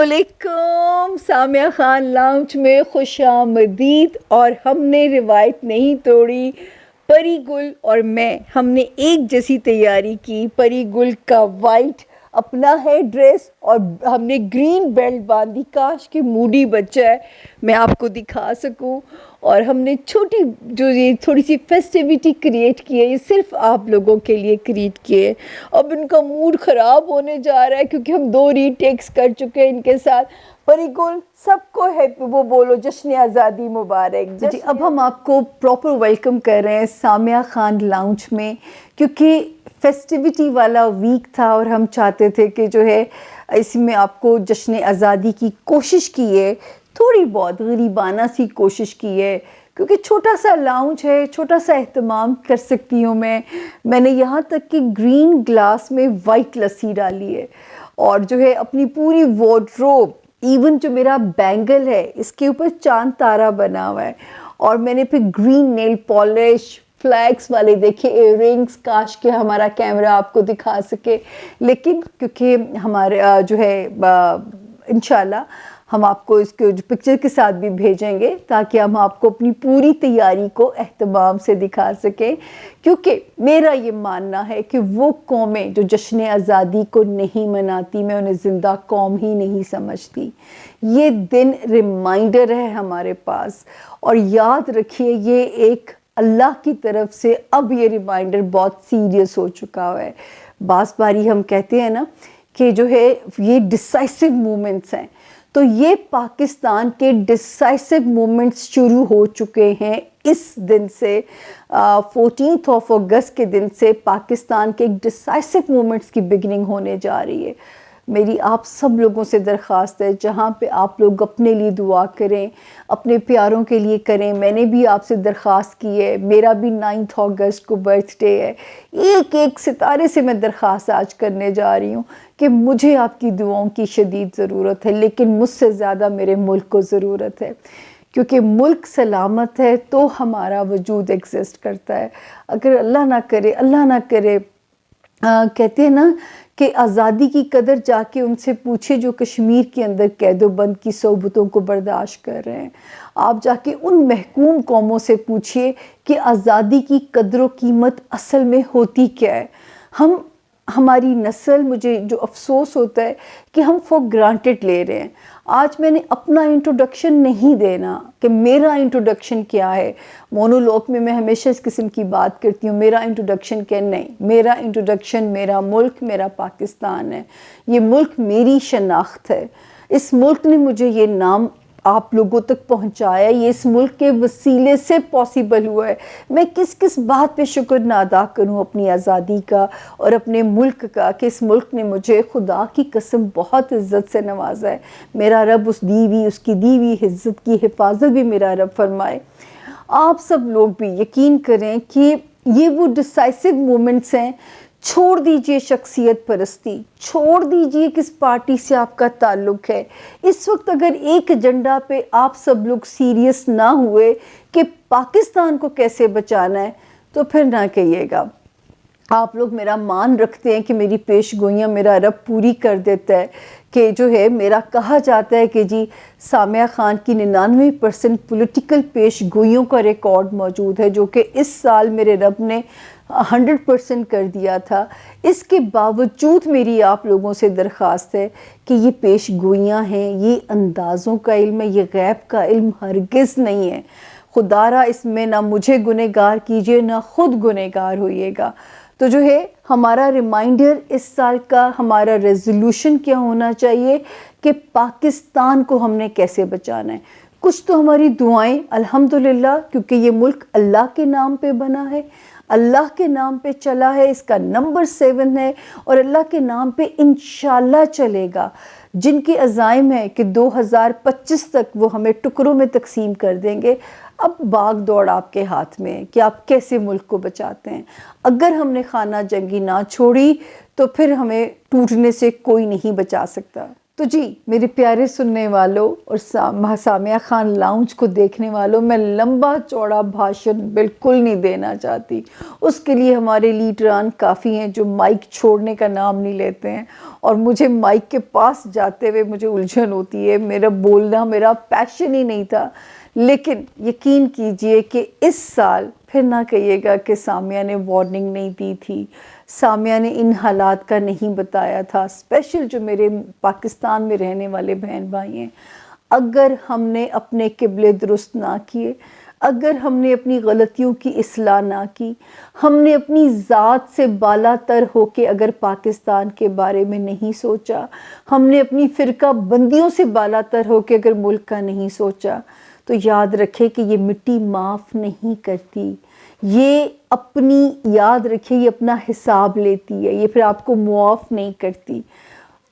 अस्सलामुअलैकुम। सामिया खान लाउंज में खुशामदीद। और हमने रिवायत नहीं तोड़ी। परी गुल और मैं हमने एक जैसी तैयारी की। परी गुल का वाइट अपना है ड्रेस और हमने ग्रीन बेल्ट बांधी। काश कि मूडी बच्चा है, मैं आपको दिखा सकूं। और हमने छोटी जो ये थोड़ी सी फेस्टिविटी क्रिएट की है, ये सिर्फ आप लोगों के लिए क्रिएट किए है। अब इनका मूड ख़राब होने जा रहा है क्योंकि हम 2 रीटेक्स कर चुके हैं इनके साथ। परिगुल सबको है, वो बोलो जश्न आज़ादी मुबारक जी। अब हम आपको प्रॉपर वेलकम कर रहे हैं सामिया खान लाउंज में, क्योंकि फेस्टिविटी वाला वीक था और हम चाहते थे कि जो है इसमें आपको जश्न आज़ादी की कोशिश की है, थोड़ी बहुत गरीबाना सी कोशिश की है, क्योंकि छोटा सा लाउंज है, छोटा सा एहतमाम कर सकती हूँ मैंने यहाँ तक कि ग्रीन ग्लास में वाइट लस्सी डाली है और जो है अपनी पूरी वार्डरोब, इवन जो मेरा बैंगल है इसके ऊपर चांद तारा बना हुआ है। और मैंने फिर ग्रीन नेल पॉलिश, फ्लैग्स वाले देखे इयररिंग्स, काश के हमारा कैमरा आपको दिखा सके, लेकिन क्योंकि हमारे जो है इंशाल्लाह हम आपको इसके जो पिक्चर के साथ भी भेजेंगे ताकि हम आपको अपनी पूरी तैयारी को एहतमाम से दिखा सकें। क्योंकि मेरा ये मानना है कि वो कौमें जो जश्न आज़ादी को नहीं मनाती, मैं उन्हें ज़िंदा कौम ही नहीं समझती। ये दिन रिमाइंडर है हमारे पास, और याद रखिए ये एक अल्लाह की तरफ से अब ये रिमाइंडर बहुत सीरियस हो चुका है। बास बारी हम कहते हैं ना कि जो है ये डिसाइसिव मूवमेंट्स हैं, तो ये पाकिस्तान के डिसाइसिव मूवमेंट्स शुरू हो चुके हैं इस दिन से। 14 अगस्त के दिन से पाकिस्तान के डिसाइसिव मूवमेंट्स की बिगिनिंग होने जा रही है। मेरी आप सब लोगों से दरख्वास्त है, जहाँ पे आप लोग अपने लिए दुआ करें, अपने प्यारों के लिए करें। मैंने भी आपसे दरख्वास्त की है, मेरा भी 9 अगस्त को बर्थडे है। एक एक सितारे से मैं दरख्वास्त आज करने जा रही हूँ कि मुझे आपकी दुआओं की शदीद ज़रूरत है, लेकिन मुझसे ज़्यादा मेरे मुल्क को ज़रूरत है, क्योंकि मुल्क सलामत है तो हमारा वजूद एग्जिस्ट करता है। अगर अल्लाह ना करे कहते हैं ना कि आज़ादी की कदर जाके उनसे पूछे जो कश्मीर के अंदर कैदोबंद की सोबतों को बर्दाश्त कर रहे हैं। आप जाके उन महकूम कौमों से पूछिए कि आज़ादी की कदर व कीमत असल में होती क्या है। हमारी नस्ल, मुझे जो अफसोस होता है कि हम फॉर ग्रांटेड ले रहे हैं। आज मैंने अपना इंट्रोडक्शन नहीं देना कि मेरा इंट्रोडक्शन क्या है। मोनोलॉग में मैं हमेशा इस किस्म की बात करती हूँ, मेरा इंट्रोडक्शन क्या, नहीं, मेरा इंट्रोडक्शन मेरा मुल्क, मेरा पाकिस्तान है। ये मुल्क मेरी शनाख्त है। इस मुल्क ने मुझे ये नाम आप लोगों तक पहुंचाया, ये इस मुल्क के वसीले से पॉसिबल हुआ है। मैं किस किस बात पे शुक्र ना अदा करूं अपनी आज़ादी का और अपने मुल्क का कि इस मुल्क ने मुझे खुदा की कसम बहुत इज़्ज़त से नवाजा है। मेरा रब उसकी दीवी इज़्ज़त की हिफाजत भी मेरा रब फरमाए। आप सब लोग भी यकीन करें कि ये वो डिसाइसिव मोमेंट्स हैं। छोड़ दीजिए शख्सियत परस्ती, छोड़ दीजिए किस पार्टी से आपका ताल्लुक़ है। इस वक्त अगर एक एजेंडा पे आप सब लोग सीरियस ना हुए कि पाकिस्तान को कैसे बचाना है, तो फिर ना कहिएगा। आप लोग मेरा मान रखते हैं कि मेरी पेशगोइयाँ मेरा रब पूरी कर देता है, कि जो है मेरा कहा जाता है कि जी सामिया खान की 99% पॉलिटिकल पेशगोइयों का रिकॉर्ड मौजूद है, जो कि इस साल मेरे रब ने 100% कर दिया था। इसके बावजूद मेरी आप लोगों से दरख्वास्त है कि ये पेशगोइयाँ हैं, ये अंदाज़ों का इल्म है, ये गैब का इल्म हरगिज़ नहीं है। खुदारा इसमें ना मुझे गुनहगार कीजिए ना खुद गुनहगार होइएगा। तो जो है हमारा रिमाइंडर इस साल का, हमारा रेजोल्यूशन क्या होना चाहिए कि पाकिस्तान को हमने कैसे बचाना है। कुछ तो हमारी दुआएं अल्हम्दुलिल्लाह, क्योंकि ये मुल्क अल्लाह के नाम पे बना है, अल्लाह के नाम पे चला है, इसका नंबर 7 है और अल्लाह के नाम पे इंशाल्लाह चलेगा। जिनके अज़ाइम है कि 2025 तक वो हमें टुकड़ों में तकसीम कर देंगे। अब भाग दौड़ आपके हाथ में है कि आप कैसे मुल्क को बचाते हैं। अगर हमने खाना जंगी ना छोड़ी तो फिर हमें टूटने से कोई नहीं बचा सकता। तो जी मेरे प्यारे सुनने वालों और सामिया खान लाउंज को देखने वालों, मैं लंबा चौड़ा भाषण बिल्कुल नहीं देना चाहती। उसके लिए हमारे लीडरान काफ़ी हैं जो माइक छोड़ने का नाम नहीं लेते हैं, और मुझे माइक के पास जाते हुए मुझे उलझन होती है। मेरा बोलना मेरा पैशन ही नहीं था। लेकिन यकीन कीजिए कि इस साल फिर ना कहिएगा कि सामिया ने वार्निंग नहीं दी थी, सामिया ने इन हालात का नहीं बताया था। स्पेशल जो मेरे पाकिस्तान में रहने वाले बहन भाई हैं, अगर हमने अपने किबले दुरुस्त ना किए, अगर हमने अपनी गलतियों की इस्लाह ना की, हमने अपनी ज़ात से बालातर होके अगर पाकिस्तान के बारे में नहीं सोचा, हमने अपनी फ़िरका बंदियों से बालातर होके अगर मुल्क का नहीं सोचा, तो याद रखें कि ये मिट्टी माफ़ नहीं करती। ये अपनी, याद रखिए, ये अपना हिसाब लेती है, ये फिर आपको मुआफ़ नहीं करती।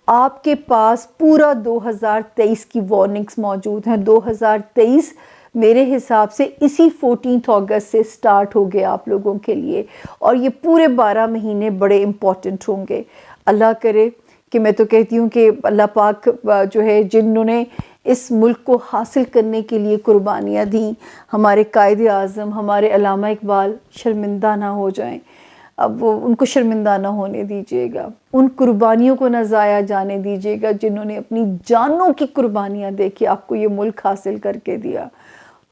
आपके पास पूरा 2023 की वार्निंग्स मौजूद हैं। 2023 मेरे हिसाब से इसी 14 अगस्त से स्टार्ट हो गया आप लोगों के लिए, और ये पूरे 12 महीने बड़े इम्पॉर्टेंट होंगे। अल्लाह करे कि, मैं तो कहती हूँ कि अल्लाह पाक जो है, जिन्होंने इस मुल्क को हासिल करने के लिए कुर्बानियाँ दी, हमारे कायदे आज़म हमारे अल्लामा इकबाल शर्मिंदा ना हो जाएं। अब वो उनको शर्मिंदा ना होने दीजिएगा, उन कुर्बानियों को ना ज़ाया जाने दीजिएगा जिन्होंने अपनी जानों की कुर्बानियाँ दे के आपको ये मुल्क हासिल करके दिया।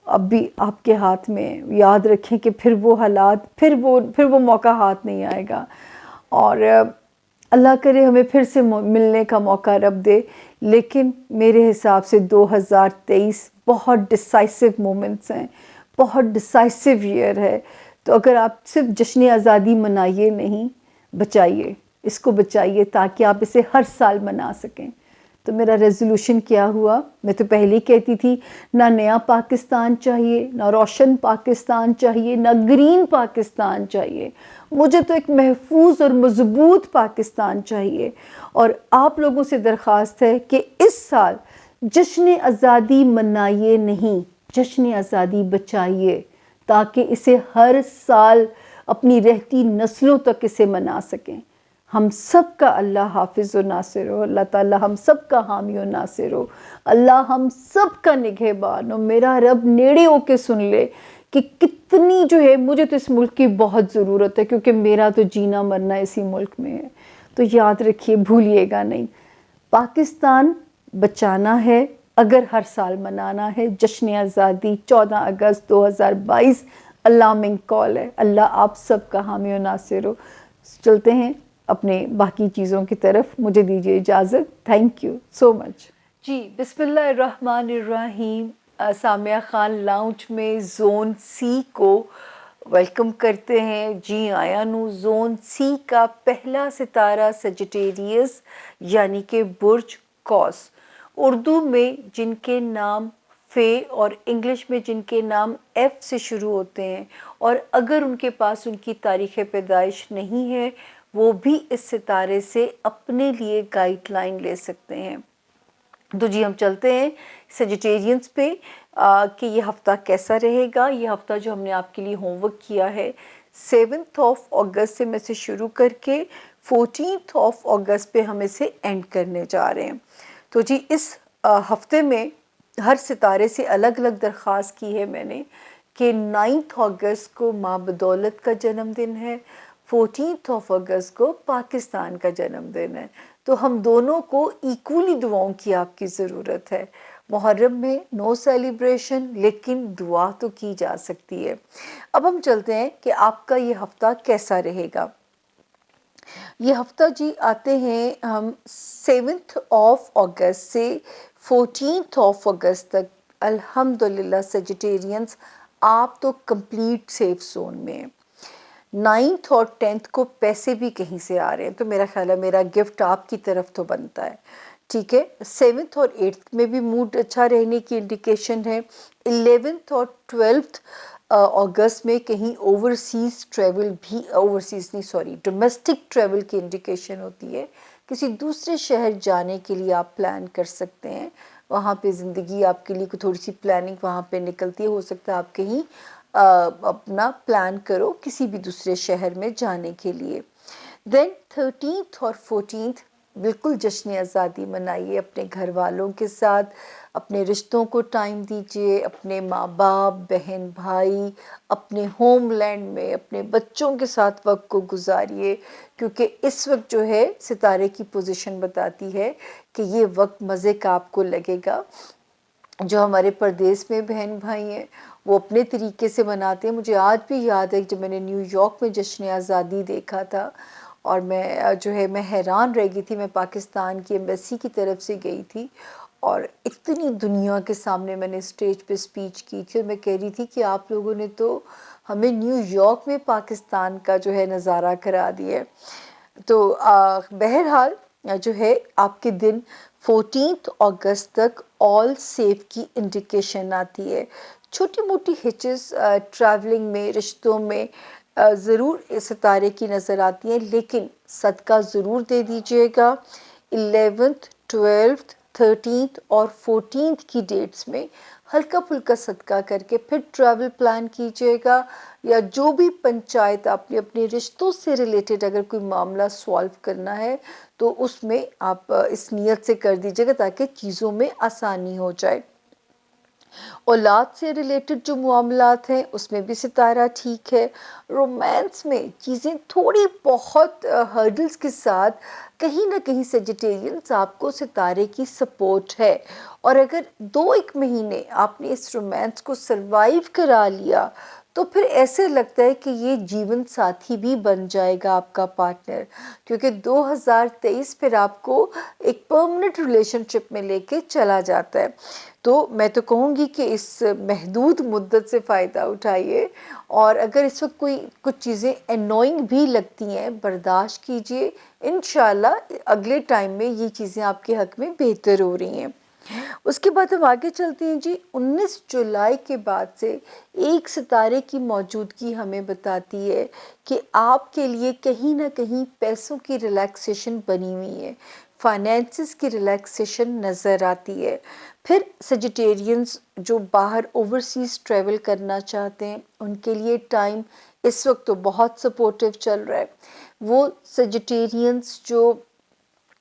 अब भी आपके हाथ में, याद रखें कि फिर वो हालात, फिर वो मौका हाथ नहीं आएगा। और अल्लाह करे हमें फिर से मिलने का मौका रब दे। लेकिन मेरे हिसाब से 2023 बहुत डिसाइसिव मोमेंट्स हैं, बहुत डिसाइसिव ईयर है। तो अगर आप सिर्फ जश्न आज़ादी मनाइए नहीं, बचाइए, इसको बचाइए ताकि आप इसे हर साल मना सकें। तो मेरा रेजोल्यूशन क्या हुआ, मैं तो पहले ही कहती थी, ना नया पाकिस्तान चाहिए, ना रोशन पाकिस्तान चाहिए, ना ग्रीन पाकिस्तान चाहिए। मुझे तो एक महफूज और मजबूत पाकिस्तान चाहिए। और आप लोगों से दरख्वास्त है कि इस साल जश्न आज़ादी मनाइए नहीं, जश्न आज़ादी बचाइए, ताकि इसे हर साल अपनी रहती नस्लों तक इसे मना सकें। हम सब का अल्लाह हाफिज़ व नासिर हो, अल्लाह ताला हम सब का हामी व नासिर हो, अल्लाह हम सब का निगहबान हो। मेरा रब नेड़े होके सुन ले कि कितनी जो है, मुझे तो इस मुल्क की बहुत ज़रूरत है, क्योंकि मेरा तो जीना मरना इसी मुल्क में है। तो याद रखिए, भूलिएगा नहीं, पाकिस्तान बचाना है, अगर हर साल मनाना है जश्न आज़ादी 14 अगस्त 2022 अलार्मिंग कॉल है। अल्लाह आप सब का हामी व नासिर हो। चलते हैं अपने बाकी चीज़ों की तरफ, मुझे दीजिए इजाज़त। थैंक यू सो मच जी। बिस्मिल्लाहिर्रहमानिर्रहीम। सामिया खान लाउंज में ज़ोन सी को वेलकम करते हैं। जी आया नू, ज़ोन सी का पहला सितारा सजिटेरियस यानी कि बुर्ज कौस, उर्दू में जिनके नाम फ़े और इंग्लिश में जिनके नाम एफ़ से शुरू होते हैं, और अगर उनके पास उनकी तारीख़ पैदाइश नहीं है, वो भी इस सितारे से अपने लिए गाइडलाइन ले सकते हैं। तो जी हम चलते हैं सजिटेरियंस पे कि ये हफ़्ता कैसा रहेगा। ये हफ़्ता जो हमने आपके लिए होमवर्क किया है, 7 अगस्त से मैं से शुरू करके 14 अगस्त पे हम इसे एंड करने जा रहे हैं। तो जी इस हफ्ते में हर सितारे से अलग अलग दरख्वास्त की है मैंने कि 9 अगस्त को माँ बदौलत का जन्मदिन है, 14 अगस्त को पाकिस्तान का जन्मदिन है। तो हम दोनों को इक्वली दुआओं की आपकी ज़रूरत है। मुहर्रम में नो सेलिब्रेशन, लेकिन दुआ तो की जा सकती है। अब हम चलते हैं कि आपका ये हफ़्ता कैसा रहेगा। ये हफ़्ता जी आते हैं हम 7 अगस्त से 14 अगस्त तक। अल्हम्दुलिल्लाह सजिटेरियंस आप तो कंप्लीट सेफ जोन में हैं। 9 और 10 को पैसे भी कहीं से आ रहे हैं, तो मेरा ख्याल है मेरा गिफ्ट आपकी तरफ तो बनता है, ठीक है। 7 और 8 में भी मूड अच्छा रहने की इंडिकेशन है। 11 और 12 अगस्त में कहीं ओवरसीज़ ट्रैवल भी, ओवरसीज़ नहीं सॉरी डोमेस्टिक ट्रैवल की इंडिकेशन होती है। किसी दूसरे शहर जाने के लिए आप प्लान कर सकते हैं, वहाँ पे ज़िंदगी आपके लिए थोड़ी सी प्लानिंग वहाँ पे निकलती है। हो सकता है आप कहीं अपना प्लान करो किसी भी दूसरे शहर में जाने के लिए। देन 13 और 14 बिल्कुल जश्न आज़ादी मनाइए, अपने घर वालों के साथ अपने रिश्तों को टाइम दीजिए, अपने माँ बाप, बहन भाई, अपने होमलैंड में अपने बच्चों के साथ वक्त को गुजारिए, क्योंकि इस वक्त जो है सितारे की पोजीशन बताती है कि ये वक्त मज़े का आपको लगेगा। जो हमारे परदेश में बहन भाई हैं वो अपने तरीके से मनाते हैं। मुझे आज भी याद है जब मैंने न्यूयॉर्क में जश्न आज़ादी देखा था, और मैं जो है मैं हैरान रह गई थी। मैं पाकिस्तान की एम्बेसी की तरफ से गई थी और इतनी दुनिया के सामने मैंने स्टेज पे स्पीच की थी, और मैं कह रही थी कि आप लोगों ने तो हमें न्यूयॉर्क में पाकिस्तान का जो है नज़ारा करा दिया। तो बहरहाल जो है आपके दिन 14 अगस्त तक ऑल सेफ की इंडिकेशन आती है। छोटी मोटी हिचेस ट्रैवलिंग में, रिश्तों में ज़रूर सितारे की नज़र आती हैं, लेकिन सदका ज़रूर दे दीजिएगा। 11th 12th 13th और 14th की डेट्स में हल्का फुल्का सदका करके फिर ट्रैवल प्लान कीजिएगा, या जो भी पंचायत आपने अपने रिश्तों से रिलेटेड अगर कोई मामला सॉल्व करना है तो उसमें आप इस नियत से कर दीजिएगा ताकि चीज़ों में आसानी हो जाए। औलाद से रिलेटेड जो मामलात हैं उसमें भी सितारा ठीक है। रोमांस में चीज़ें थोड़ी बहुत हर्डल्स के साथ कहीं ना कहीं सेजिटेरियंस आपको सितारे की सपोर्ट है, और अगर 2-1 महीने आपने इस रोमांस को सरवाइव करा लिया तो फिर ऐसे लगता है कि ये जीवन साथी भी बन जाएगा आपका पार्टनर, क्योंकि 2023 फिर आपको एक परमानेंट रिलेशनशिप में लेके चला जाता है। तो मैं तो कहूँगी कि इस महदूद मुद्दत से फ़ायदा उठाइए, और अगर इस वक्त कोई कुछ चीज़ें एनोइंग भी लगती हैं बर्दाश्त कीजिए, इंशाल्लाह अगले टाइम में ये चीज़ें आपके हक़ में बेहतर हो रही हैं। उसके बाद हम आगे चलते हैं जी। 19 जुलाई के बाद से एक सितारे की मौजूदगी हमें बताती है कि आपके लिए कहीं ना कहीं पैसों की रिलैक्सेशन बनी हुई है, फाइनेंसिस की रिलैक्सेशन नज़र आती है। फिर सेजिटेरियंस जो बाहर ओवरसीज़ ट्रैवल करना चाहते हैं उनके लिए टाइम इस वक्त तो बहुत सपोर्टिव चल रहा है। वो सेजिटेरियंस जो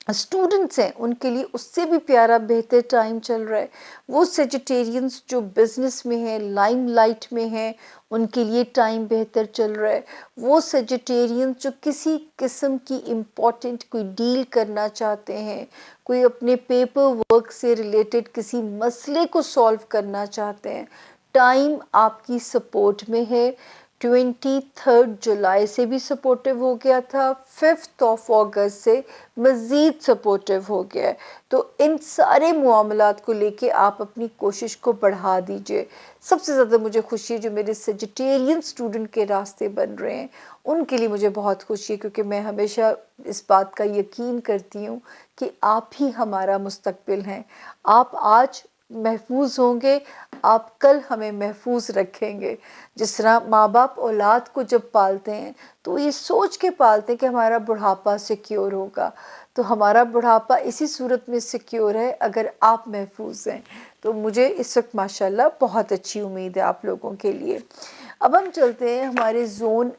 स्टूडेंट्स हैं उनके लिए उससे भी प्यारा बेहतर टाइम चल रहा है। वो सेजिटेरियंस जो बिजनेस में है, लाइमलाइट में है, उनके लिए टाइम बेहतर चल रहा है। वो सेजिटेरियंस जो किसी किस्म की इम्पोर्टेंट कोई डील करना चाहते हैं, कोई अपने पेपर वर्क से रिलेटेड किसी मसले को सॉल्व करना चाहते हैं, टाइम आपकी सपोर्ट में है। 23 जुलाई से भी सपोर्टिव हो गया था, 5 अगस्त से मज़ीद सपोर्टिव हो गया है। तो इन सारे मामलात को लेके आप अपनी कोशिश को बढ़ा दीजिए। सबसे ज़्यादा मुझे खुशी है जो मेरे सेजिटेरियन स्टूडेंट के रास्ते बन रहे हैं, उनके लिए मुझे बहुत खुशी है, क्योंकि मैं हमेशा इस बात का यकीन करती हूँ कि आप ही हमारा मुस्तकबिल हैं। आप आज महफूज होंगे, आप कल हमें महफूज रखेंगे। जिस तरह माँ बाप औलाद को जब पालते हैं तो ये सोच के पालते हैं कि हमारा बुढ़ापा सिक्योर होगा, तो हमारा बुढ़ापा इसी सूरत में सिक्योर है अगर आप महफूज हैं। तो मुझे इस वक्त माशाल्लाह बहुत अच्छी उम्मीद है आप लोगों के लिए। अब हम चलते हैं हमारे जोन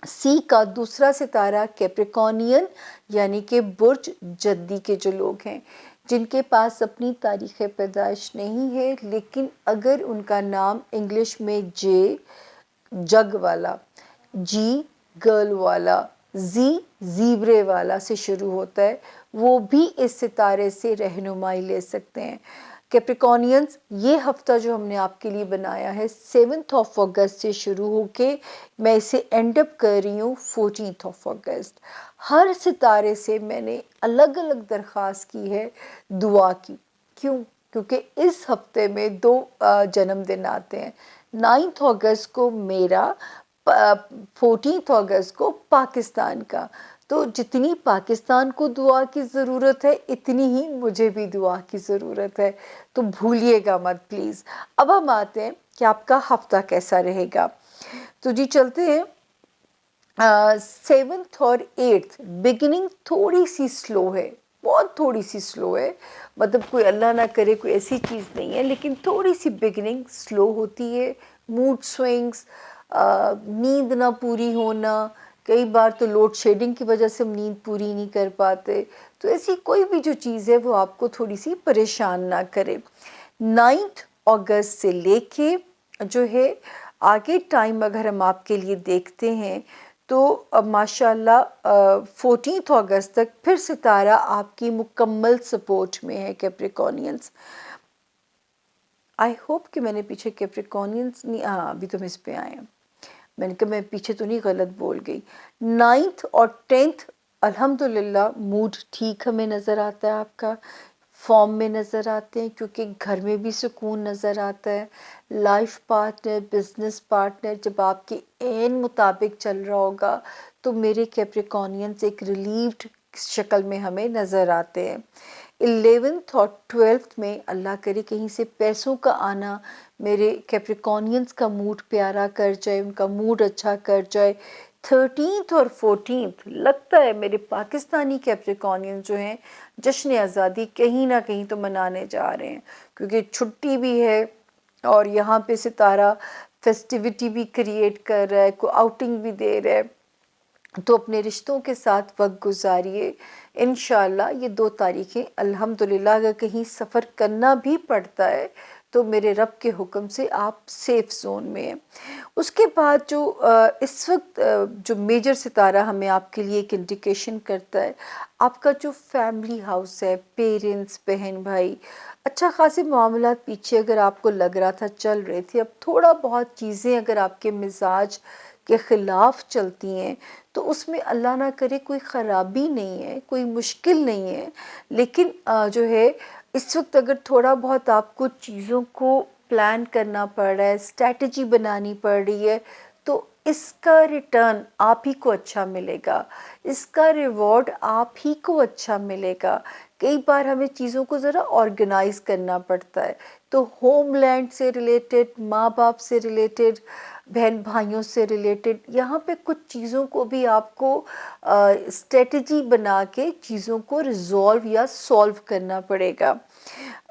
सी का दूसरा सितारा कैप्रिकॉर्नियन, यानी कि बुर्ज जद्दी के जो लोग हैं जिनके पास अपनी तारीख़ पैदाइश नहीं है, लेकिन अगर उनका नाम इंग्लिश में जे जग वाला, जी गर्ल वाला, जी जीब्रे वाला से शुरू होता है, वो भी इस सितारे से रहनुमाई ले सकते हैं। कैप्रिकॉर्नियंस, ये हफ्ता जो हमने आपके लिए बनाया है 7 अगस्त से शुरू होके मैं इसे एंड अप कर रही हूँ 14 अगस्त। हर सितारे से मैंने अलग अलग दरख्वास्त की है दुआ की। क्यों? क्योंकि इस हफ्ते में 2 जन्मदिन आते हैं। 9 अगस्त को मेरा, 14 अगस्त को पाकिस्तान का। तो जितनी पाकिस्तान को दुआ की ज़रूरत है इतनी ही मुझे भी दुआ की ज़रूरत है, तो भूलिएगा मत प्लीज़। अब हम आते हैं कि आपका हफ्ता कैसा रहेगा। तो जी चलते हैं 7th और 8th। बिगिनिंग थोड़ी सी स्लो है, बहुत थोड़ी सी स्लो है, मतलब कोई अल्लाह ना करे कोई ऐसी चीज़ नहीं है, लेकिन थोड़ी सी बिगिनिंग स्लो होती है। मूड स्विंग्स, नींद ना पूरी होना, कई बार तो लोड शेडिंग की वजह से हम नींद पूरी नहीं कर पाते। तो ऐसी कोई भी जो चीज़ है वो आपको थोड़ी सी परेशान ना करे। 9 अगस्त से लेके जो है आगे टाइम अगर हम आपके लिए देखते हैं तो अब माशाल्लाह 14 अगस्त तक फिर सितारा आपकी मुकम्मल सपोर्ट में है कैप्रिकॉर्नियंस। आई होप कि मैंने पीछे कैप्रिकॉर्नियंस नहीं, हाँ अभी तो हम इस पे आए हैं, मैंने कहा मैं पीछे तो नहीं गलत बोल गई। 9 और 10 अल्हम्दुलिल्लाह मूड ठीक हमें नज़र आता है, आपका फॉर्म में नज़र आते हैं क्योंकि घर में भी सुकून नज़र आता है। लाइफ पार्टनर, बिजनेस पार्टनर जब आपके एन मुताबिक चल रहा होगा तो मेरे कैप्रिकॉर्नियंस एक रिलीव्ड शक्ल में हमें नज़र आते हैं। 11th और 12th में अल्लाह करे कहीं से पैसों का आना मेरे कैप्रिकॉर्नियंस का मूड प्यारा कर जाए, उनका मूड अच्छा कर जाए। 13th और 14th लगता है मेरे पाकिस्तानी कैप्रिकॉर्नियंस जो हैं जश्न आज़ादी कहीं ना कहीं तो मनाने जा रहे हैं क्योंकि छुट्टी भी है और यहाँ पे सितारा फेस्टिविटी भी क्रिएट कर रहा है, को आउटिंग भी दे रहा है। तो अपने रिश्तों के साथ वक्त गुजारिए। इंशाल्लाह ये 2 तारीखें अल्हम्दुलिल्लाह अगर कहीं सफ़र करना भी पड़ता है तो मेरे रब के हुक्म से आप सेफ जोन में हैं। उसके बाद जो इस वक्त जो मेजर सितारा हमें आपके लिए एक इंडिकेशन करता है, आपका जो फैमिली हाउस है, पेरेंट्स, बहन भाई, अच्छा खासे मामलात पीछे अगर आपको लग रहा था चल रहे थे, अब थोड़ा बहुत चीज़ें अगर आपके मिजाज के ख़िलाफ़ चलती हैं तो उसमें अल्लाह ना करे कोई ख़राबी नहीं है, कोई मुश्किल नहीं है, लेकिन जो है इस वक्त अगर थोड़ा बहुत आपको चीज़ों को प्लान करना पड़ रहा है, स्ट्रैटेजी बनानी पड़ रही है, तो इसका रिटर्न आप ही को अच्छा मिलेगा, इसका रिवॉर्ड आप ही को अच्छा मिलेगा। कई बार हमें चीज़ों को ज़रा ऑर्गेनाइज करना पड़ता है, तो होमलैंड से रिलेटेड, माँ बाप से रिलेटेड, बहन भाइयों से रिलेटेड, यहाँ पे कुछ चीज़ों को भी आपको स्ट्रेटजी बना के चीज़ों को रिजॉल्व या सॉल्व करना पड़ेगा।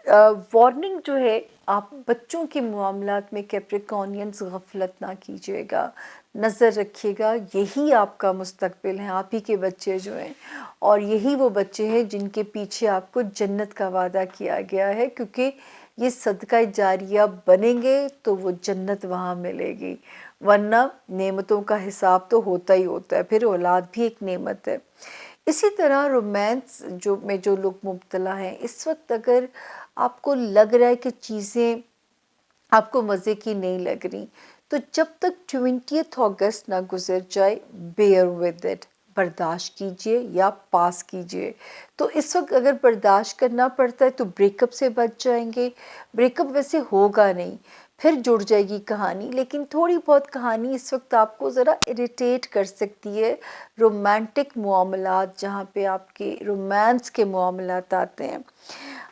वार्निंग जो है, आप बच्चों के मामलात में कैप्रिकॉर्नियंस गफलत ना कीजिएगा, नज़र रखिएगा, यही आपका मुस्तकबिल है, आप ही के बच्चे जो हैं, और यही वो बच्चे हैं जिनके पीछे आपको जन्नत का वादा किया गया है, क्योंकि ये सदका जारिया बनेंगे तो वो जन्नत वहाँ मिलेगी, वरना नेमतों का हिसाब तो होता ही होता है, फिर औलाद भी एक नेमत है। इसी तरह रोमांस जो लोग मुब्तला हैं इस वक्त, अगर आपको लग रहा है कि चीज़ें आपको मज़े की नहीं लग रही, तो जब तक 20 अगस्त ना गुजर जाए, बेयर विद इट, बर्दाश्त कीजिए या पास कीजिए। तो इस वक्त अगर बर्दाश्त करना पड़ता है तो ब्रेकअप से बच जाएंगे, ब्रेकअप वैसे होगा नहीं, फिर जुड़ जाएगी कहानी, लेकिन थोड़ी बहुत कहानी इस वक्त आपको ज़रा इरिटेट कर सकती है। रोमांटिक मामलात जहाँ पे आपके रोमांस के मामलात आते हैं,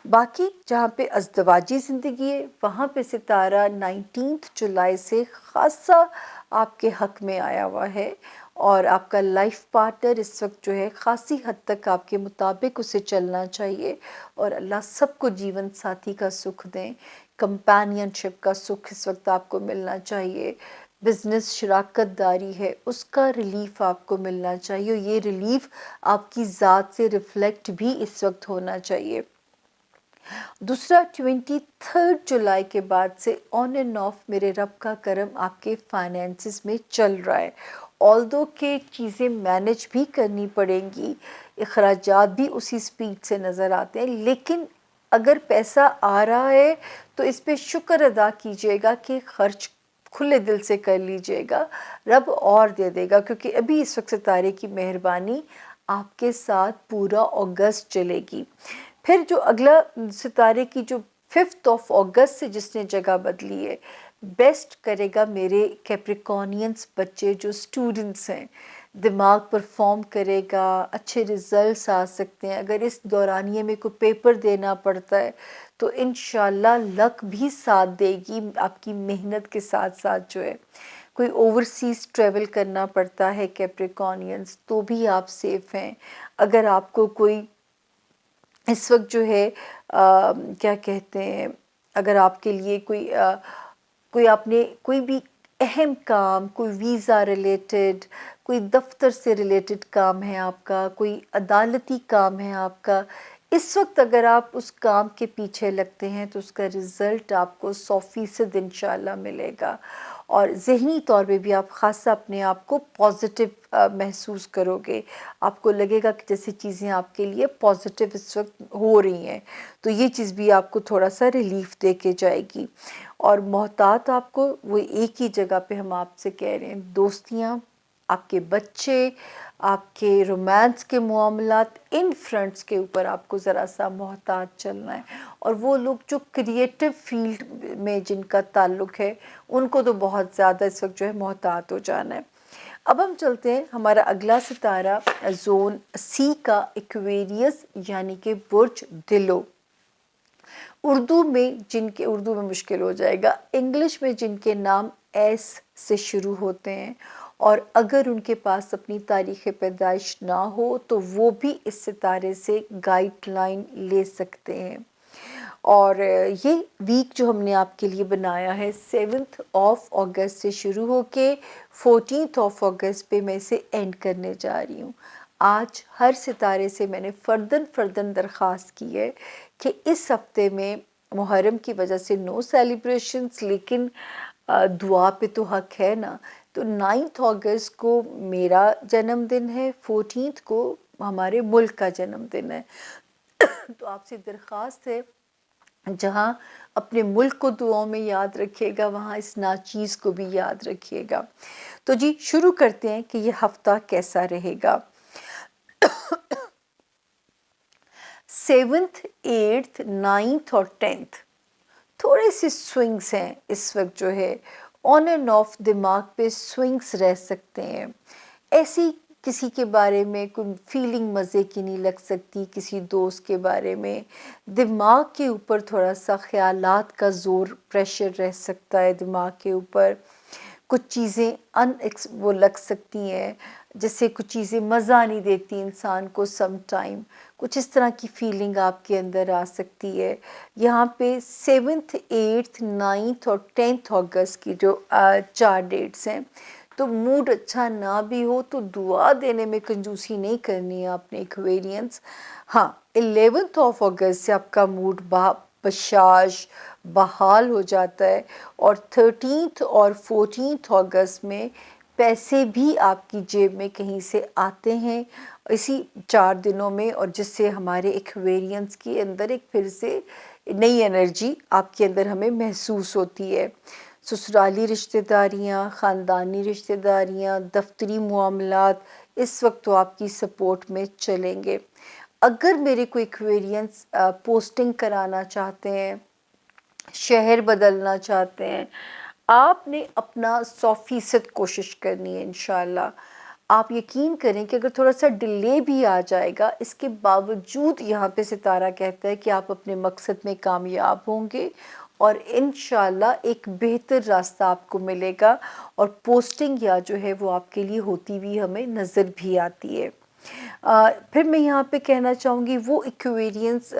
बाकी जहाँ पे अज़दवाजी ज़िंदगी है वहाँ पे सितारा 19 जुलाई से ख़ासा आपके हक़ में आया हुआ है, और आपका लाइफ पार्टनर इस वक्त जो है ख़ासी हद तक आपके मुताबिक उसे चलना चाहिए, और अल्लाह सबको जीवन साथी का सुख दें, कंपेनियनशिप का सुख इस वक्त आपको मिलना चाहिए। बिज़नेस शराकत दारी है उसका रिलीफ़ आपको मिलना चाहिए, और ये रिलीफ़ आपकी ज़ात से रिफ़्लेक्ट भी इस वक्त होना चाहिए। दूसरा, 23 जुलाई के बाद से ऑन एंड ऑफ मेरे रब का करम आपके फाइनेंसिस में चल रहा है, ऑल्दो के चीज़ें मैनेज भी करनी पड़ेंगी, अखराजात भी उसी स्पीड से नज़र आते हैं, लेकिन अगर पैसा आ रहा है तो इस पे शुक्र अदा कीजिएगा कि खर्च खुले दिल से कर लीजिएगा, रब और दे देगा, क्योंकि अभी इस वक्त सितारे की मेहरबानी आपके साथ पूरा अगस्त चलेगी। फिर जो अगला सितारे की जो 5 अगस्त से जिसने जगह बदली है, बेस्ट करेगा मेरे कैप्रिकॉर्नियंस बच्चे जो स्टूडेंट्स हैं, दिमाग परफॉर्म करेगा, अच्छे रिजल्ट्स आ सकते हैं। अगर इस दौरानिए में कोई पेपर देना पड़ता है तो इंशाल्लाह लक भी साथ देगी, आपकी मेहनत के साथ साथ जो है। कोई ओवरसीज़ ट्रैवल करना पड़ता है कैप्रिकॉर्नियंस तो भी आप सेफ़ हैं। अगर आपको कोई इस वक्त जो है क्या कहते हैं, अगर आपके लिए कोई आपने कोई भी अहम काम, कोई वीज़ा रिलेटेड, कोई दफ्तर से रिलेटेड काम है आपका, कोई अदालती काम है आपका, इस वक्त अगर आप उस काम के पीछे लगते हैं तो उसका रिज़ल्ट आपको 100% इंशाल्लाह मिलेगा। और ज़हनी तौर पे भी आप ख़ासा अपने आप को पॉजिटिव महसूस करोगे। आपको लगेगा कि जैसे चीज़ें आपके लिए पॉजिटिव इस वक्त हो रही हैं, तो ये चीज़ भी आपको थोड़ा सा रिलीफ दे के जाएगी। और मोहतात आपको वो एक ही जगह पे हम आपसे कह रहे हैं, दोस्तियाँ, आपके बच्चे, आपके रोमांस के मामलात, इन फ्रंट्स के ऊपर आपको ज़रा सा मोहतात चलना है। और वो लोग जो क्रिएटिव फील्ड में जिनका ताल्लुक़ है उनको तो बहुत ज़्यादा इस वक्त जो है मोहतात हो जाना है। अब हम चलते हैं, हमारा अगला सितारा जोन सी का एक्वेरियस यानी कि बुर्ज दिलो। उर्दू में मुश्किल हो जाएगा, इंग्लिश में जिनके नाम एस से शुरू होते हैं और अगर उनके पास अपनी तारीख़ पैदाइश ना हो तो वो भी इस सितारे से गाइडलाइन ले सकते हैं। और ये वीक जो हमने आपके लिए बनाया है 7 अगस्त से शुरू होके 14 अगस्त पे मैं इसे एंड करने जा रही हूँ। आज हर सितारे से मैंने फ़र्दन दरख्वास्त की है कि इस हफ्ते में मुहर्रम की वजह से नो सेलिब्रेशंस, लेकिन दुआ पे तो हक है ना। तो 9 अगस्त को मेरा जन्मदिन है, 14 को हमारे मुल्क का जन्मदिन है। तो आपसे दरख्वास्त है, जहाँ अपने मुल्क को दुआओं में याद रखिएगा, वहाँ इस नाचीज़ को भी याद रखिएगा। तो जी शुरू करते हैं कि ये हफ्ता कैसा रहेगा। 7th, 8th, 9th और 10th थोड़े से स्विंग्स हैं इस वक्त, जो है ऑन एंड ऑफ दिमाग पे स्विंग्स रह सकते हैं। ऐसी किसी के बारे में कोई फीलिंग मज़े की नहीं लग सकती, किसी दोस्त के बारे में दिमाग के ऊपर थोड़ा सा ख्यालात का ज़ोर, प्रेशर रह सकता है दिमाग के ऊपर। कुछ चीज़ें वो लग सकती हैं, जैसे कुछ चीज़ें मज़ा नहीं देती इंसान को सम टाइम, कुछ इस तरह की फीलिंग आपके अंदर आ सकती है। यहाँ पे 7th, 8th, 9th और 10th अगस्त की जो 4 डेट्स हैं, तो मूड अच्छा ना भी हो तो दुआ देने में कंजूसी नहीं करनी है आपने एक्वेरियंस। हाँ, 11th अगस्त से आपका मूड बशाश बहाल हो जाता है और 13th और 14th अगस्त में पैसे भी आपकी जेब में कहीं से आते हैं इसी 4 दिनों में, और जिससे हमारे एक्वेरियंस के अंदर एक फिर से नई एनर्जी आपके अंदर हमें महसूस होती है। ससुराली रिश्तेदारियाँ, ख़ानदानी रिश्तेदारियाँ, दफ्तरी मामलात इस वक्त तो आपकी सपोर्ट में चलेंगे। अगर मेरे को एक्वेरियंस पोस्टिंग कराना चाहते हैं, शहर बदलना चाहते हैं, आपने अपना 100% कोशिश करनी है इंशाल्लाह। आप यकीन करें कि अगर थोड़ा सा डिले भी आ जाएगा, इसके बावजूद यहाँ पे सितारा कहता है कि आप अपने मकसद में कामयाब होंगे और इंशाल्लाह एक बेहतर रास्ता आपको मिलेगा और पोस्टिंग या जो है वो आपके लिए होती हुई हमें नज़र भी आती है। फिर मैं यहाँ पे कहना चाहूँगी वो एक्वेरियंस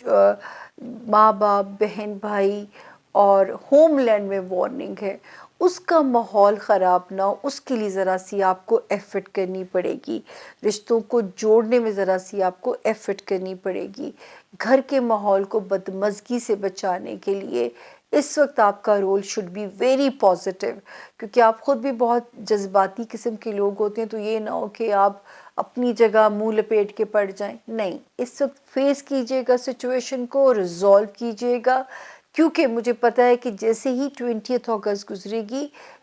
माँ बाप, बहन भाई और होमलैंड में वार्निंग है, उसका माहौल ख़राब ना हो उसके लिए ज़रा सी आपको एफ़र्ट करनी पड़ेगी। रिश्तों को जोड़ने में ज़रा सी आपको एफ़र्ट करनी पड़ेगी। घर के माहौल को बदमज़गी से बचाने के लिए इस वक्त आपका role should be very positive, क्योंकि आप ख़ुद भी बहुत जज्बाती किस्म के लोग होते हैं। तो ये ना हो कि आप अपनी जगह मुंह लपेट के पड़ जाएं, नहीं, इस वक्त फेस कीजिएगा सिचुएशन को, रिजॉल्व कीजिएगा, क्योंकि मुझे पता है कि जैसे ही 20 अगस्त गुजरेगी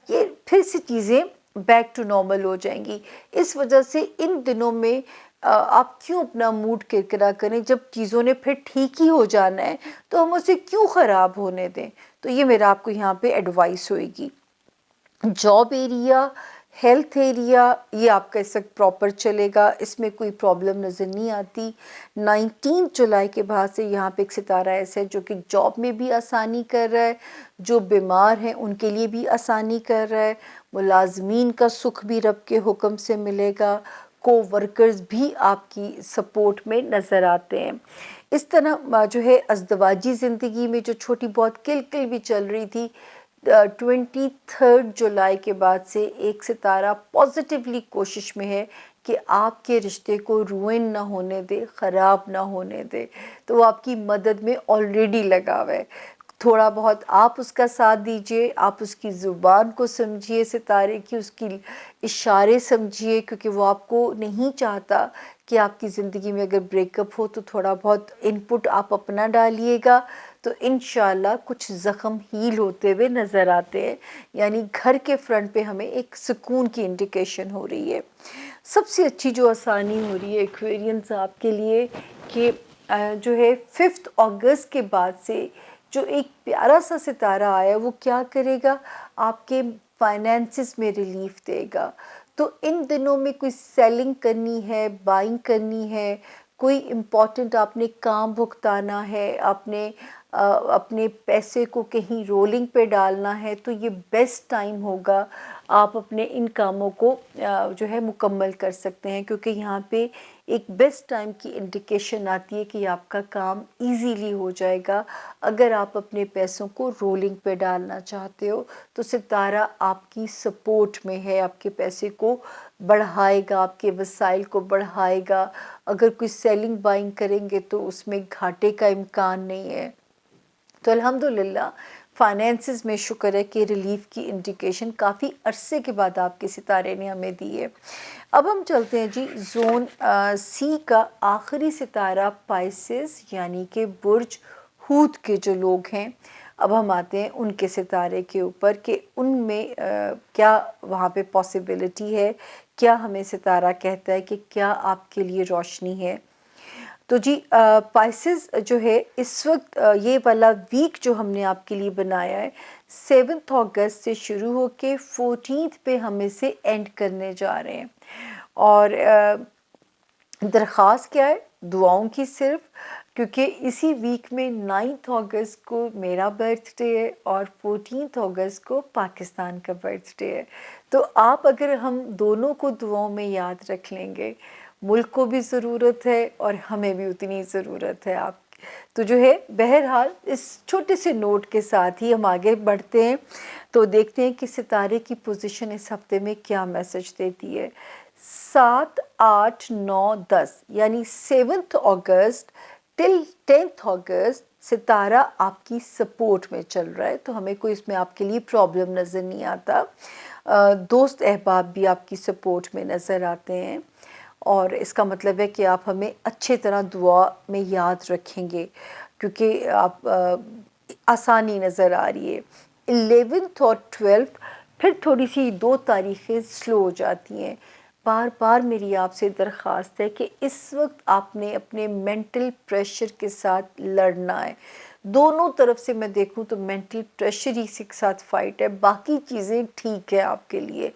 ये फिर से चीज़ें बैक टू नॉर्मल हो जाएंगी। इस वजह से इन दिनों में आप क्यों अपना मूड किरकिरा करें, जब चीज़ों ने फिर ठीक ही हो जाना है तो हम उसे क्यों ख़राब होने दें। तो ये मेरा आपको यहाँ पे एडवाइस होएगी। जॉब एरिया, हेल्थ एरिया, ये आपका इस वक्त प्रॉपर चलेगा, इसमें कोई प्रॉब्लम नज़र नहीं आती। 19 जुलाई के बाद से यहाँ पे एक सितारा ऐसा है जो कि जॉब में भी आसानी कर रहा है, जो बीमार हैं उनके लिए भी आसानी कर रहा है, मुलाजमीन का सुख भी रब के हुक्म से मिलेगा, को वर्कर्स भी आपकी सपोर्ट में नज़र आते हैं। इस तरह जो है अज़दवाजी ज़िंदगी में जो छोटी बहुत किल किल भी चल रही थी, जुलाई के बाद से एक सितारा पॉजिटिवली कोशिश में है कि आपके रिश्ते को रुइन ना होने दे, ख़राब ना होने दे। तो वो आपकी मदद में ऑलरेडी लगा हुआ है। थोड़ा बहुत आप उसका साथ दीजिए, आप उसकी ज़ुबान को समझिए, सितारे की उसकी इशारे समझिए, क्योंकि वो आपको नहीं चाहता कि आपकी ज़िंदगी में अगर ब्रेकअप हो तो थोड़ा बहुत इनपुट आप अपना डालिएगा, तो इंशाल्लाह कुछ ज़ख़म हील होते हुए नज़र आते हैं। यानी घर के फ्रंट पे हमें एक सुकून की इंडिकेशन हो रही है। सबसे अच्छी जो आसानी हो रही है एक्वेरियंस आपके लिए कि जो है 5 अगस्त के बाद से जो एक प्यारा सा सितारा आया वो क्या करेगा, आपके फाइनेंसिस में रिलीफ देगा। तो इन दिनों में कोई सेलिंग करनी है, बाइंग करनी है, कोई इम्पॉर्टेंट आपने काम भुगताना है, आपने अपने पैसे को कहीं रोलिंग पे डालना है, तो ये बेस्ट टाइम होगा। आप अपने इन कामों को जो है मुकम्मल कर सकते हैं, क्योंकि यहाँ पे एक बेस्ट टाइम की इंडिकेशन आती है कि आपका काम इजीली हो जाएगा। अगर आप अपने पैसों को रोलिंग पे डालना चाहते हो तो सितारा आपकी सपोर्ट में है, आपके पैसे को बढ़ाएगा, आपके वसाइल को बढ़ाएगा। अगर कोई सेलिंग बाइंग करेंगे तो उसमें घाटे का इम्कान नहीं है। तो अल्हम्दुलिल्लाह फाइनेंसिस में शुक्र है कि रिलीफ की इंडिकेशन काफ़ी अरसे के बाद आपके सितारे ने हमें दी है। अब हम चलते हैं जी जोन सी का आखिरी सितारा पाइसेस, यानी कि बुर्ज हूत के जो लोग हैं। अब हम आते हैं उनके सितारे के ऊपर कि उनमें क्या वहाँ पे पॉसिबिलिटी है, क्या हमें सितारा कहता है कि क्या आपके लिए रोशनी है। तो जी पाइसेस जो है इस वक्त ये वाला वीक जो हमने आपके लिए बनाया है 7 अगस्त से शुरू होके 14 पे हम इसे एंड करने जा रहे हैं। और दरख्वास्त क्या है, दुआओं की सिर्फ, क्योंकि इसी वीक में 9 अगस्त को मेरा बर्थडे है और 14 अगस्त को पाकिस्तान का बर्थडे है। तो आप अगर हम दोनों को दुआओं में याद रख लेंगे, मुल्क को भी ज़रूरत है और हमें भी उतनी ज़रूरत है आप। तो जो है बहरहाल इस छोटे से नोट के साथ ही हम आगे बढ़ते हैं। तो देखते हैं कि सितारे की पोजीशन इस हफ्ते में क्या मैसेज देती है। 7, 8, 9, 10 यानी 7 अगस्त टिल 10 अगस्त सितारा आपकी सपोर्ट में चल रहा है, तो हमें कोई इसमें आपके लिए प्रॉब्लम नज़र नहीं आता। दोस्त अहबाब भी आपकी सपोर्ट में नज़र आते हैं और इसका मतलब है कि आप हमें अच्छे तरह दुआ में याद रखेंगे, क्योंकि आप आसानी नज़र आ रही है। 11 और 12 फिर थोड़ी सी 2 तारीखें स्लो हो जाती हैं। बार बार मेरी आपसे दरख्वास्त है कि इस वक्त आपने अपने मेंटल प्रेशर के साथ लड़ना है। दोनों तरफ से मैं देखूं तो मेंटल प्रेशर ही के साथ फाइट है, बाकी चीज़ें ठीक है आपके लिए।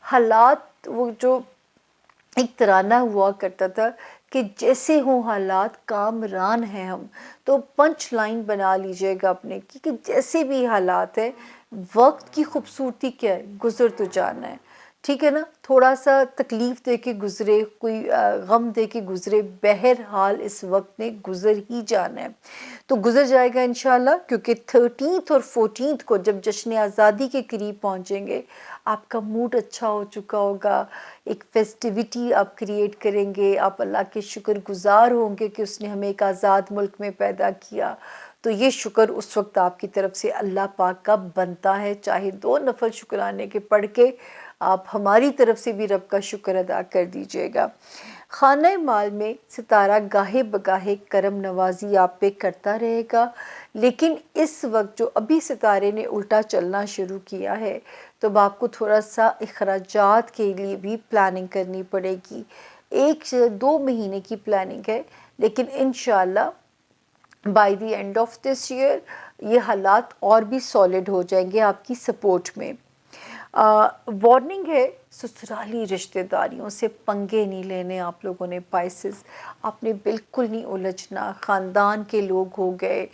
हालात वो जो एक तराना हुआ करता था कि जैसे हों हालात कामरान हैं हम, तो पंच लाइन बना लीजिएगा अपने कि जैसे भी हालात है वक्त की खूबसूरती क्या है, गुजर तो जाना है, ठीक है ना। थोड़ा सा तकलीफ़ दे के गुज़रे, कोई गम दे के गुज़रे, बहरहाल इस वक्त ने गुज़र ही जाना है, तो गुज़र जाएगा इंशाल्लाह। क्योंकि 13 और 14 को जब जश्न आज़ादी के करीब पहुँचेंगे आपका मूड अच्छा हो चुका होगा, एक फेस्टिविटी आप क्रिएट करेंगे, आप अल्लाह के शुक्रगुज़ार होंगे कि उसने हमें एक आज़ाद मुल्क में पैदा किया। तो ये शुक्र उस वक्त आपकी तरफ से अल्लाह पाक का बनता है, चाहे 2 नफल शुक्राने के पढ़ के आप हमारी तरफ से भी रब का शुक्र अदा कर दीजिएगा। खाना माल में सितारा गाहे बगाहे करम नवाजी आप पे करता रहेगा, लेकिन इस वक्त जो अभी सितारे ने उल्टा चलना शुरू किया है तो अब आपको थोड़ा सा अखराजात के लिए भी प्लानिंग करनी पड़ेगी। 1 से 2 महीने की प्लानिंग है, लेकिन इंशाल्लाह by the end of this year ये हालात और भी सॉलिड हो जाएंगे आपकी सपोर्ट में। वार्निंग है, ससुराली रिश्तेदारियों से पंगे नहीं लेने आप लोगों ने पाइसेस, आपने बिल्कुल नहीं उलझना। ख़ानदान के लोग हो गए,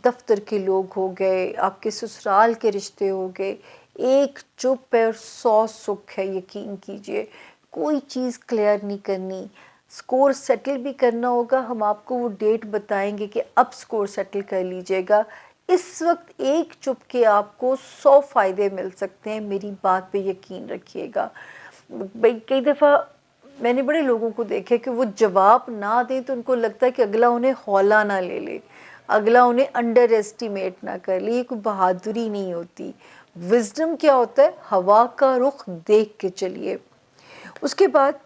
दफ्तर के लोग हो गए, आपके ससुराल के रिश्ते हो गए, एक चुप है और 100 सुख है। यकीन कीजिए कोई चीज़ क्लियर नहीं करनी, स्कोर सेटल भी करना होगा, हम आपको वो डेट बताएंगे कि अब स्कोर सेटल कर लीजिएगा। इस वक्त एक चुप के आपको 100 फ़ायदे मिल सकते हैं, मेरी बात पे यकीन रखिएगा। भाई कई दफ़ा मैंने बड़े लोगों को देखा कि वो जवाब ना दें तो उनको लगता है कि अगला उन्हें हौला ना ले ले, अगला उन्हें अंडर एस्टिमेट ना कर ले। ये कोई बहादुरी नहीं होती। विजडम क्या होता है? हवा का रुख देख के चलिए। उसके बाद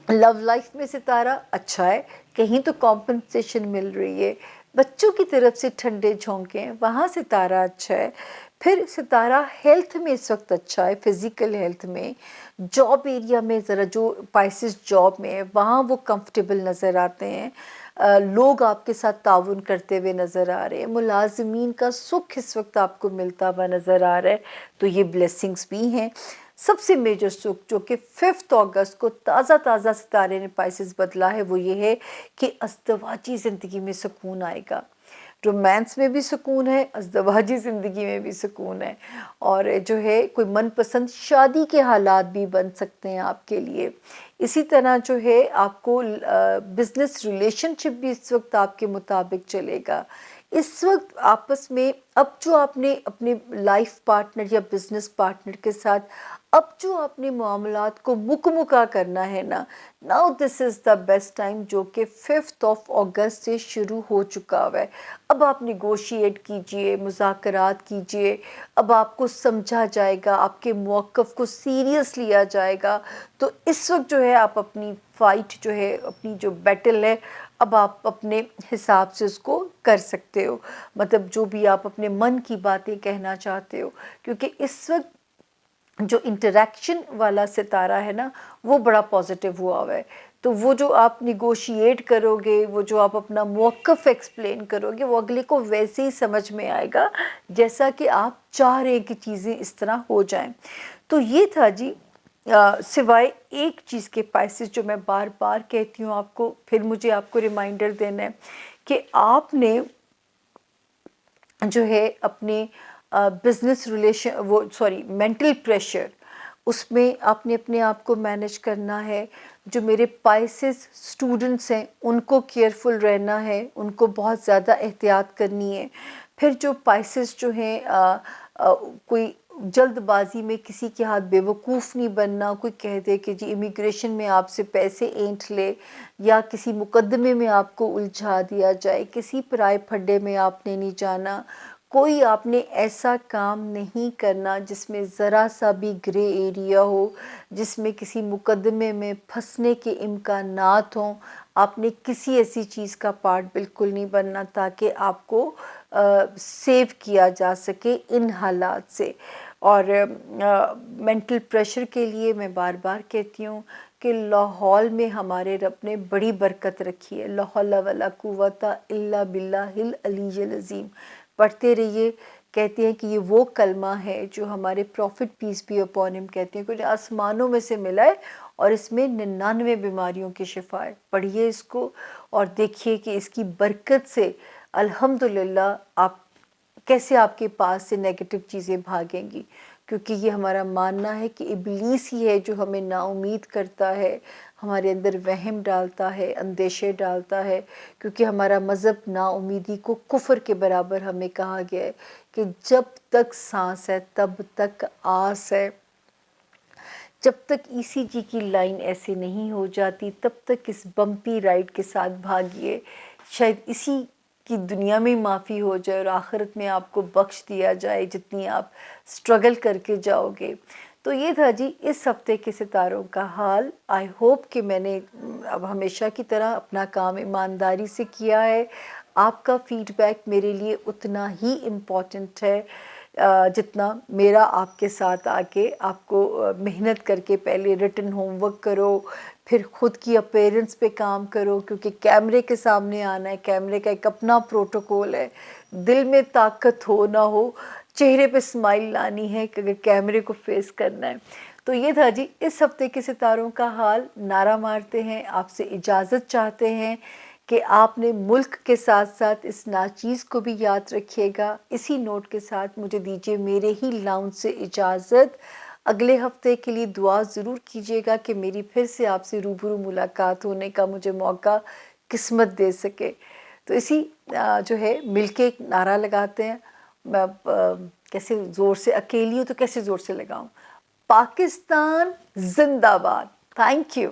लव लाइफ में सितारा अच्छा है, कहीं तो कॉम्पनसेशन मिल रही है, बच्चों की तरफ से ठंडे झोंके हैं, वहाँ सितारा अच्छा है। फिर सितारा हेल्थ में इस वक्त अच्छा है, फिज़िकल हेल्थ में। जॉब एरिया में ज़रा जो पाइसेस जॉब में है वहाँ वो कंफर्टेबल नज़र आते हैं। लोग आपके साथ ताउन करते हुए नज़र आ रहे हैं। मुलाजमीन का सुख इस वक्त आपको मिलता हुआ नज़र आ रहा है, तो ये ब्लेसिंग्स भी हैं। सबसे मेजर सुख जो कि 5 अगस्त को ताज़ा ताज़ा सितारे ने पाइसेस बदला है वो ये है कि अज़दवाजी ज़िंदगी में सुकून आएगा। रोमांस में भी सुकून है, अज़दवाजी ज़िंदगी में भी सुकून है, और जो है कोई मनपसंद शादी के हालात भी बन सकते हैं आपके लिए। इसी तरह जो है आपको बिज़नेस रिलेशनशिप भी इस वक्त आपके मुताबिक चलेगा। इस वक्त आपस में अब जो आपने अपने लाइफ पार्टनर या बिजनेस पार्टनर के साथ अब जो आपने मामलात को मुकमुका करना है ना, now this is the best time, जो कि 5 अगस्त से शुरू हो चुका हुआ है। अब आप निगोशिएट कीजिए, मुज़ाकरात कीजिए, अब आपको समझा जाएगा, आपके मौक़िफ़ को सीरियस लिया जाएगा। तो इस वक्त जो है आप अपनी फ़ाइट जो है, अपनी जो बैटल है, अब आप अपने हिसाब से उसको कर सकते हो। मतलब जो भी आप अपने मन की बातें कहना चाहते हो, क्योंकि इस वक्त जो इंटरेक्शन वाला सितारा है ना वो बड़ा पॉजिटिव हुआ हुआ है। तो वो जो आप निगोशिएट करोगे, वो जो आप अपना मौक़िफ़ एक्सप्लेन करोगे, वो अगले को वैसे ही समझ में आएगा जैसा कि आप चाह रहे हैं कि चीज़ें इस तरह हो जाएं। तो ये था जी। सिवाय एक चीज़ के पाइसेस जो मैं बार बार कहती हूँ आपको, फिर मुझे आपको रिमाइंडर देना है कि आपने जो है अपने बिजनेस रिलेशन वो सॉरी मेंटल प्रेशर, उसमें आपने अपने आप को मैनेज करना है। जो मेरे पाइसेस स्टूडेंट्स हैं उनको केयरफुल रहना है, उनको बहुत ज़्यादा एहतियात करनी है। फिर जो पाइसेस जो हैं कोई जल्दबाजी में किसी के हाथ बेवकूफ़ नहीं बनना। कोई कह दे कि जी इमिग्रेशन में आपसे पैसे ऐंठ ले, या किसी मुकदमे में आपको उलझा दिया जाए, किसी पराए फड्डे में आपने नहीं जाना। कोई आपने ऐसा काम नहीं करना जिसमें ज़रा सा भी ग्रे एरिया हो, जिसमें किसी मुकदमे में फंसने के इम्कानात हों। आपने किसी ऐसी चीज़ का पार्ट बिल्कुल नहीं बनना ताकि आपको सेव किया जा सके इन हालात से। और मेंटल प्रेशर के लिए मैं बार बार कहती हूँ कि लाहौल में हमारे रब ने बड़ी बरकत रखी है। ला हौला वला कुव्वता इल्ला बिल्लाहिल अलीय्यिल अज़ीम पढ़ते रहिए। कहते हैं कि ये वो कलमा है जो हमारे prophet peace be upon him कहते हैं कि आसमानों में से मिला है और इसमें 99 बीमारियों की शिफा है। पढ़िए इसको और देखिए कि इसकी बरकत से अल्हम्दुलिल्लाह आप कैसे आपके पास से नेगेटिव चीज़ें भागेंगी। क्योंकि ये हमारा मानना है कि इब्लीस ही है जो हमें नाउमीद करता है, हमारे अंदर वहम डालता है, अंदेशे डालता है। क्योंकि हमारा मज़हब नाउमीदी को कुफ्र के बराबर हमें कहा गया है कि जब तक सांस है तब तक आस है। जब तक ईसीजी की लाइन ऐसे नहीं हो जाती तब तक इस बम्पी राइड के साथ भागिए। शायद इसी की दुनिया में माफ़ी हो जाए और आखिरत में आपको बख्श दिया जाए जितनी आप स्ट्रगल करके जाओगे। तो ये था जी इस हफ्ते के सितारों का हाल। आई होप कि मैंने अब हमेशा की तरह अपना काम ईमानदारी से किया है। आपका फीडबैक मेरे लिए उतना ही इम्पॉर्टेंट है जितना मेरा आपके साथ आके आपको मेहनत करके पहले रिटन होमवर्क करो, फिर ख़ुद की अपीयरेंस पे काम करो। क्योंकि कैमरे के सामने आना है, कैमरे का एक अपना प्रोटोकॉल है। दिल में ताकत हो ना हो, चेहरे पे स्माइल लानी है कि अगर कैमरे को फेस करना है। तो ये था जी इस हफ्ते के सितारों का हाल। नारा मारते हैं, आपसे इजाज़त चाहते हैं कि आपने मुल्क के साथ साथ इस नाचीज़ को भी याद रखिएगा। इसी नोट के साथ मुझे दीजिए मेरे ही लाउंज से इजाज़त। अगले हफ्ते के लिए दुआ ज़रूर कीजिएगा कि मेरी फिर से आपसे रूबरू मुलाकात होने का मुझे मौका किस्मत दे सके। तो इसी जो है मिलके एक नारा लगाते हैं। मैं कैसे ज़ोर से, अकेली हूँ तो कैसे ज़ोर से लगाऊं, पाकिस्तान जिंदाबाद। Thank you.